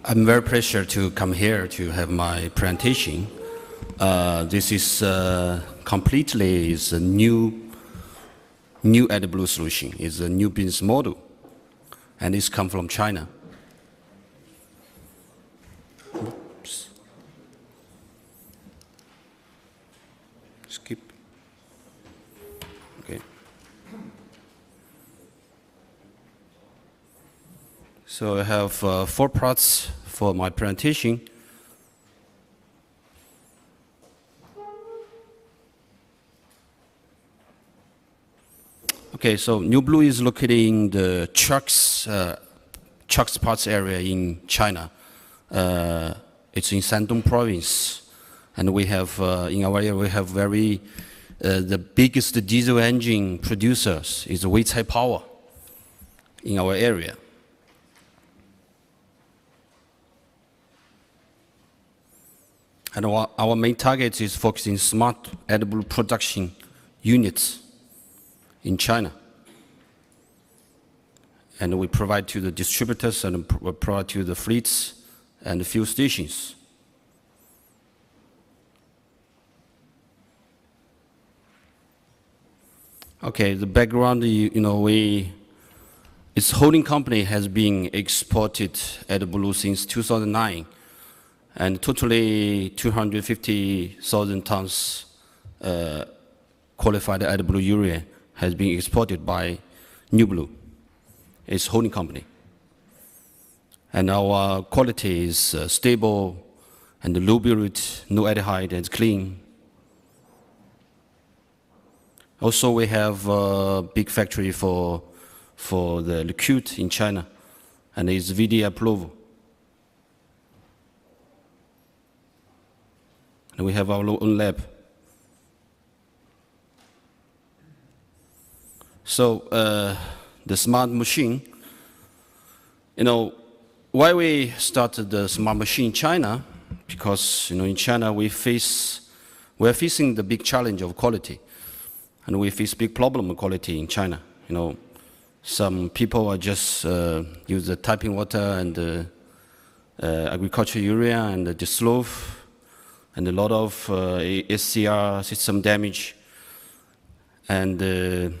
I'm very pleased to come here to have my presentation. This is completely is a new AdBlue solution. It's a new business model, and it's come from China. Oops. Skip. Okay. So I have 4 parts for my presentation. Okay, so New Blue is located in the trucks parts area in China. It's in Shandong province, and we have in our area we have the biggest diesel engine producers is Weichai Power in our area. And our main target is focusing smart AdBlue production units in China. And we provide to the distributors and provide to the fleets and the fuel stations. Okay, the background, its holding company has been exported AdBlue since 2009. And totally 250,000 tons qualified AdBlue urea has been exported by New Blue, its holding company. And our quality is stable and low butyrate, no aldehyde, and clean. Also, we have a big factory for the liquid in China, and it's VDA approval. And we have our own lab. So the smart machine, why we started the smart machine in China? Because in China we're facing the big challenge of quality, and we face big problem of quality in China. Some people are just use the typing water and agriculture urea and the dissolve, and a lot of SCR system damage, and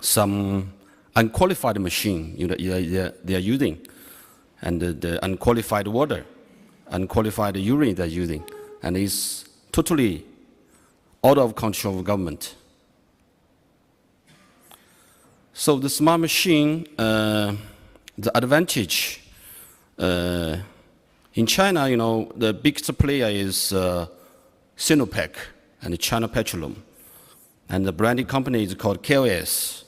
some unqualified machine they are using, and the unqualified water, unqualified urine they're using, and it's totally out of control of government. So the smart machine, the advantage in China, the biggest player is Sinopec and China Petroleum, and the branding company is called KOS.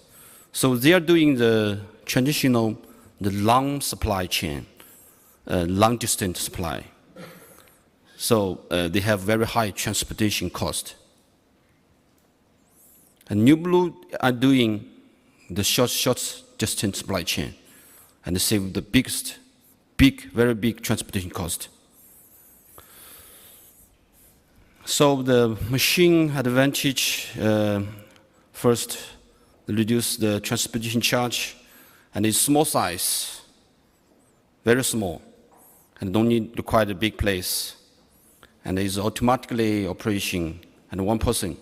So they are doing the traditional, the long supply chain, long distance supply. So they have very high transportation cost. And New Blue are doing the short distance supply chain, and they save the very big transportation cost. So the machine advantage, first, reduce the transportation charge, and it's small size, very small, and don't require a big place, and it's automatically operation and one person.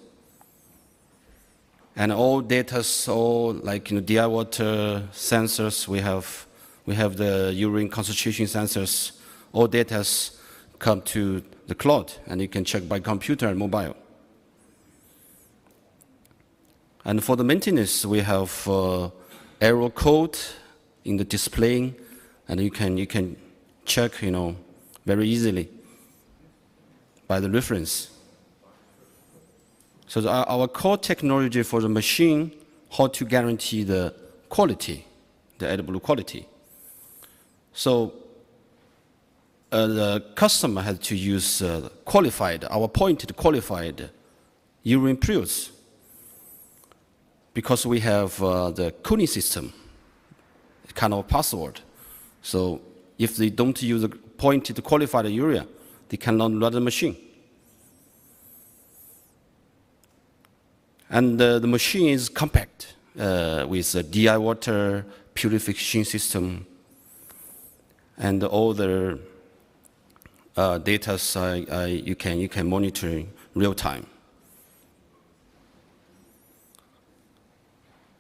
And all data, all like DI water sensors, we have the urine concentration sensors. All data come to the cloud, and you can check by computer and mobile. And for the maintenance, we have error code in the display, and you can check very easily by the reference. So our core technology for the machine, how to guarantee the quality, the AdBlue quality. So the customer has to use our pointed qualified urine purines, because we have the cooling system, kind of password. So if they don't use the pointed qualified urea, they cannot run the machine. And the machine is compact with a DI water purification system, and all the data you can monitor in real time.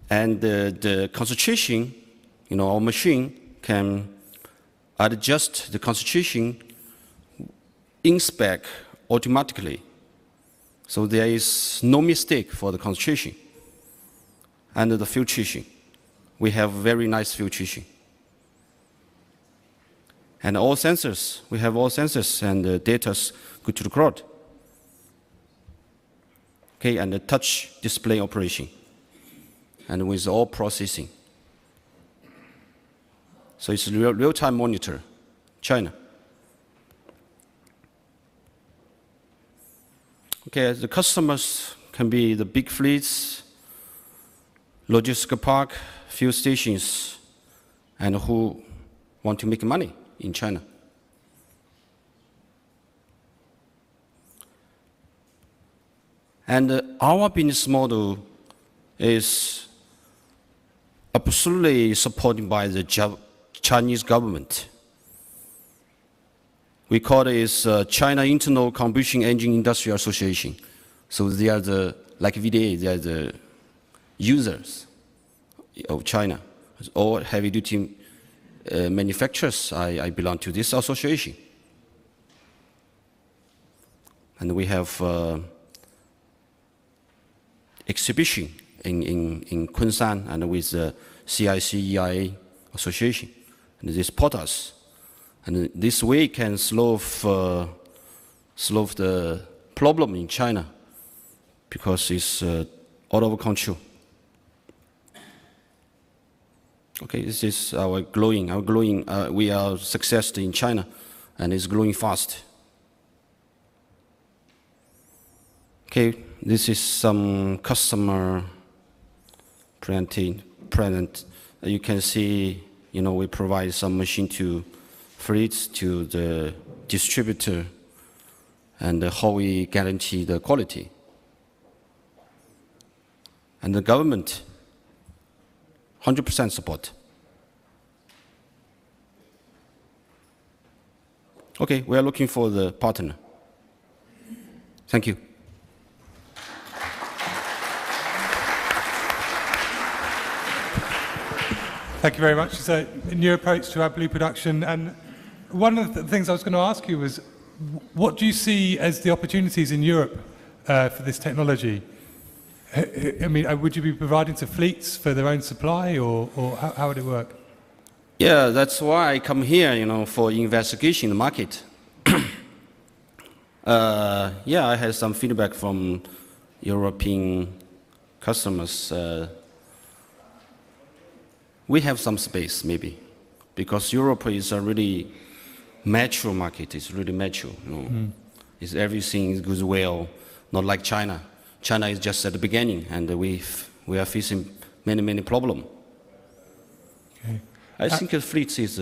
And the concentration, our machine can adjust the concentration in spec automatically. So there is no mistake for the concentration and the filtration. We have very nice filtration. And all sensors, we have all sensors and the data go to the cloud. Okay, and the touch display operation. And with all processing. So it's real-time monitor, China. Okay, the customers can be the big fleets, logistical park, fuel stations, and who want to make money in China. And our business model is absolutely supported by the Chinese government. We call it China Internal Combustion Engine Industry Association. So they are like VDA, they are the users of China. All heavy-duty manufacturers, I belong to this association. And we have exhibition in Kunshan and with the CIC-EIA association. And they support us. And this way can solve the problem in China because it's out of control. Okay, this is our growing. We are successful in China, and it's growing fast. Okay, this is some customer present. You can see, we provide some machine to fleets, to the distributor, and how we guarantee the quality. And the government, 100% support. Okay, we are looking for the partner. Thank you. Thank you very much. It's a new approach to AdBlue production. And one of the things I was going to ask you was, what do you see as the opportunities in Europe for this technology? I mean, would you be providing to fleets for their own supply, or how would it work? Yeah, that's why I come here, for investigation in the market. Yeah, I had some feedback from European customers. We have some space, maybe, because Europe is a really mature market. It's really mature. It's everything goes well, not like China. China is just at the beginning, and we are facing many problems. Okay. I think the fleet is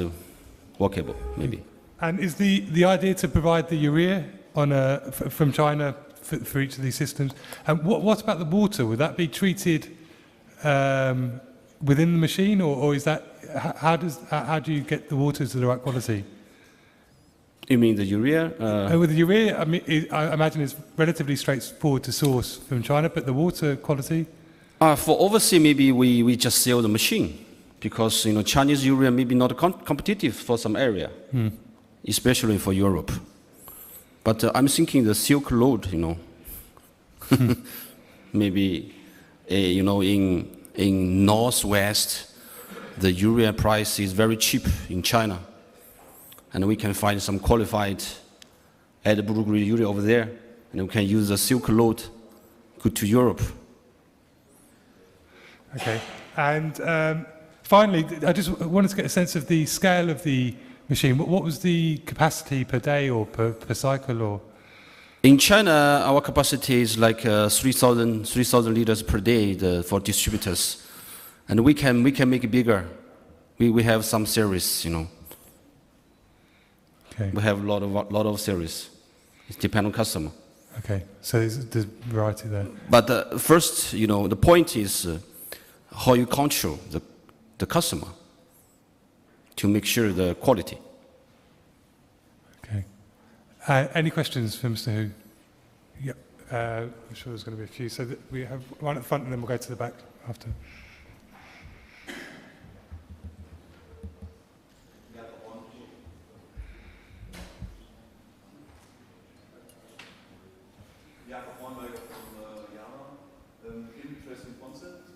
workable, maybe. And is the idea to provide the urea from China for each of these systems? And what about the water? Would that be treated within the machine, or is that how do you get the water to the right quality? You mean the urea? With the urea, I imagine it's relatively straightforward to source from China, but the water quality? For overseas, maybe we just sell the machine, because Chinese urea may be not competitive for some area, especially for Europe. But I'm thinking the Silk Road, maybe in Northwest, the urea price is very cheap in China. And we can find some qualified AdBlue grade urea over there, and we can use the Silk Road go to Europe. Okay. And finally, I just wanted to get a sense of the scale of the machine. What was the capacity per day or per cycle? Or in China, our capacity is like 3,000 liters per day for distributors, and we can make it bigger. We have some series, Okay. We have a lot of series. It depends on customer. Okay, so there's variety there. But first, the point is how you control the customer to make sure the quality. Any questions for Mr. Hu? Yep. I'm sure there's going to be a few. So we have one at the front and then we'll go to the back after. Interesting concept.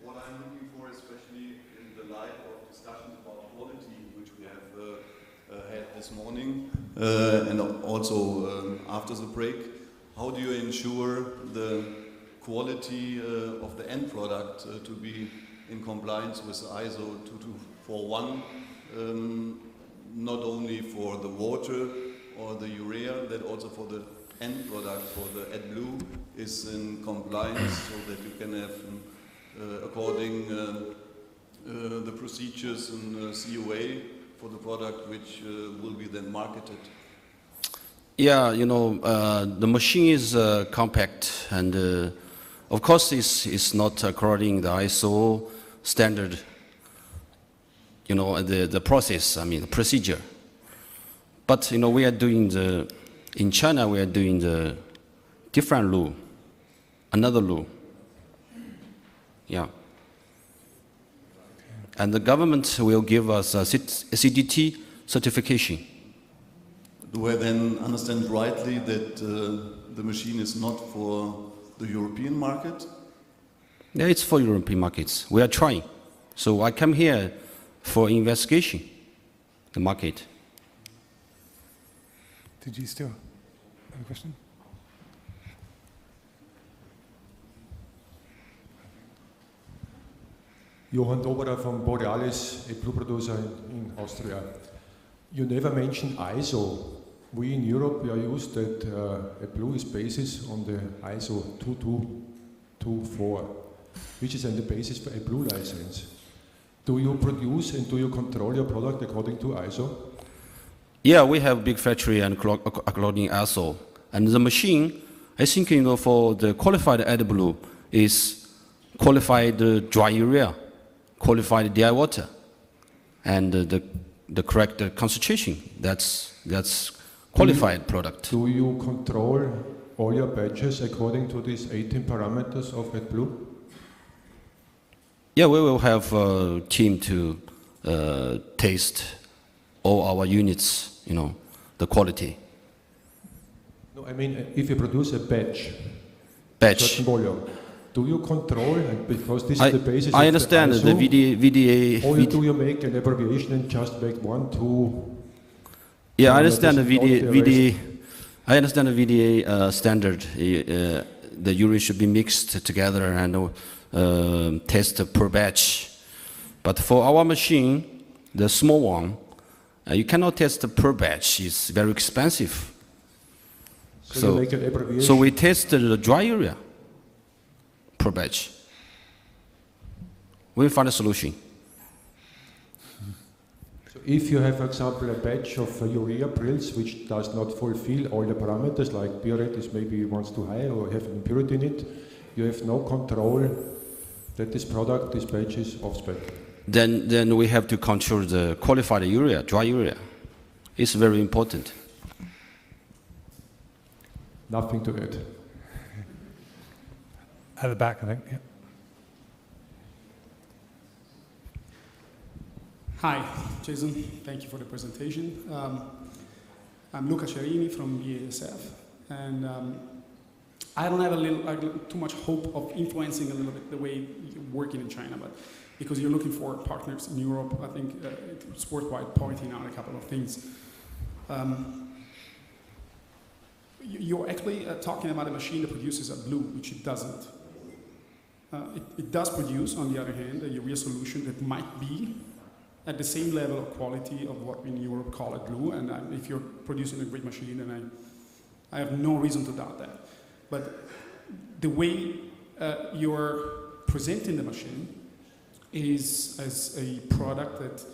What I'm looking for, especially in the light of discussions about quality, which we have had this morning, and also after the break, how do you ensure the quality of the end product to be in compliance with ISO 22441, not only for the water or the urea, that also for the end product, for the AdBlue, is in compliance so that you can have, according the procedures in COA for the product which will be then marketed? Yeah, you know, the machine is compact, and of course it's not according the ISO standard, you know, the process, I mean, the procedure. But, you know, we are doing in China, we are doing the different law, another law. Yeah. And the government will give us a CDT certification. Do I then understand rightly that the machine is not for the European market? Yeah, it's for European markets. We are trying. So I come here for investigation, the market. Did you still have a question? Johann Doberer from Borealis, a blue producer in Austria. You never mentioned ISO. We in Europe we are used that a blue is basis on the ISO 2224, which is on the basis for a blue license. Do you produce and do you control your product according to ISO? Yeah, we have big factory and according ISO. And the machine, I think, you know, for the qualified AdBlue is qualified dry urea, qualified DI water, and the correct concentration. That's qualified product. Do you control all your batches according to these 18 parameters of AdBlue? Yeah, we will have a team to taste all our units, you know, the quality. No, I mean, if you produce a batch, certain volume, do you control, and because this is the basis I understand of the VDA. Or do you make an abbreviation and just make 1, 2? Yeah, I understand the VDA. I understand the VDA standard. The urine should be mixed together and test per batch. But for our machine, the small one, you cannot test per batch. It's very expensive. So you make an abbreviation. So we test the dry urea per batch. We find a solution. So if you have, for example, a batch of urea prills which does not fulfill all the parameters, like pure rate is maybe once too high or have an impurity in it, you have no control that this product, this batch is off spec. Then we have to control the qualified urea, dry urea. It's very important. Nothing to add. At the back, I think. Yeah. Hi, Jason. Thank you for the presentation. I'm Luca Cerini from BASF, and I don't have too much hope of influencing a little bit the way you're working in China, but because you're looking for partners in Europe, I think it's worthwhile pointing out a couple of things. You're actually talking about a machine that produces AdBlue, which it doesn't. It does produce, on the other hand, a urea solution that might be at the same level of quality of what we in Europe call AdBlue, and if you're producing a great machine, then I have no reason to doubt that. But the way you're presenting the machine is as a product that,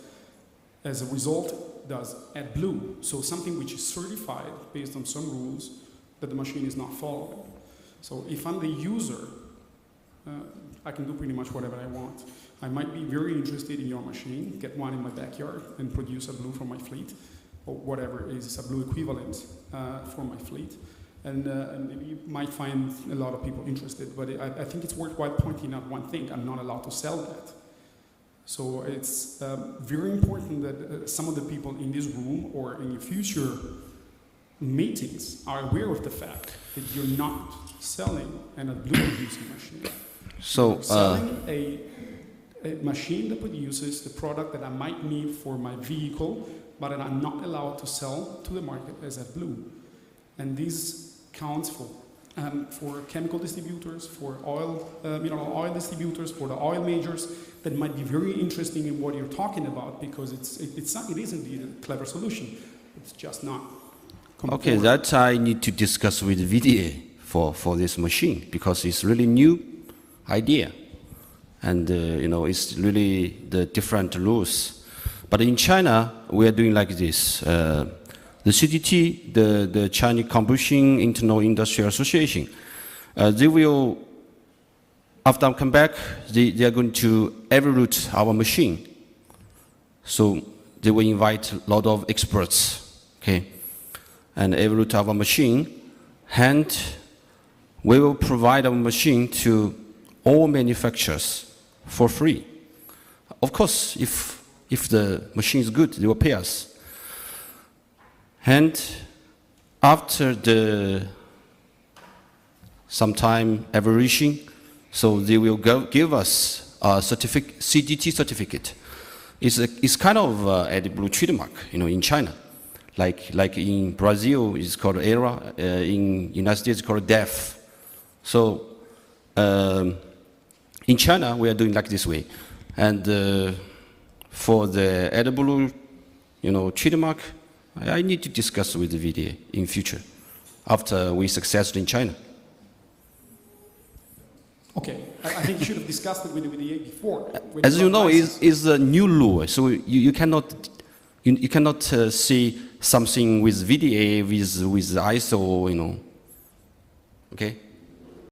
as a result, does AdBlue, so something which is certified based on some rules that the machine is not following. So if I'm the user, I can do pretty much whatever I want. I might be very interested in your machine, get one in my backyard and produce AdBlue from my fleet, or whatever is a blue equivalent for my fleet. And maybe you might find a lot of people interested, but I think it's worthwhile pointing out one thing: I'm not allowed to sell that. So it's very important that some of the people in this room or in your future meetings are aware of the fact that you're not selling a blue producing machine. So, you're selling a machine that produces the product that I might need for my vehicle, but that I'm not allowed to sell to the market as AdBlue. And this counts for chemical distributors, for oil, mineral oil distributors, for the oil majors. That might be very interesting in what you're talking about, because it is indeed a clever solution. It's just not. okay, that I need to discuss with VDA for this machine, because it's really new idea, and it's really the different rules. But in China, we are doing like this. The CDT, the Chinese Combustion Internal Industrial Association, they will, after I come back, they are going to evaluate our machine. So they will invite a lot of experts, okay, and evaluate our machine, and we will provide our machine to all manufacturers for free. Of course, if the machine is good, they will pay us. And after some time evaluation, so they will give us a CDT certificate. It's kind of AdBlue trademark, in China. Like in Brazil, it's called ERA. In United States, it's called DEF. So in China, we are doing like this way. And for the AdBlue, trademark, I need to discuss with the VDA in future, after we succeed in China. Okay, I think you should have discussed it with the VDA before. As you know, it's a new law, so you cannot see something with VDA with ISO, Okay.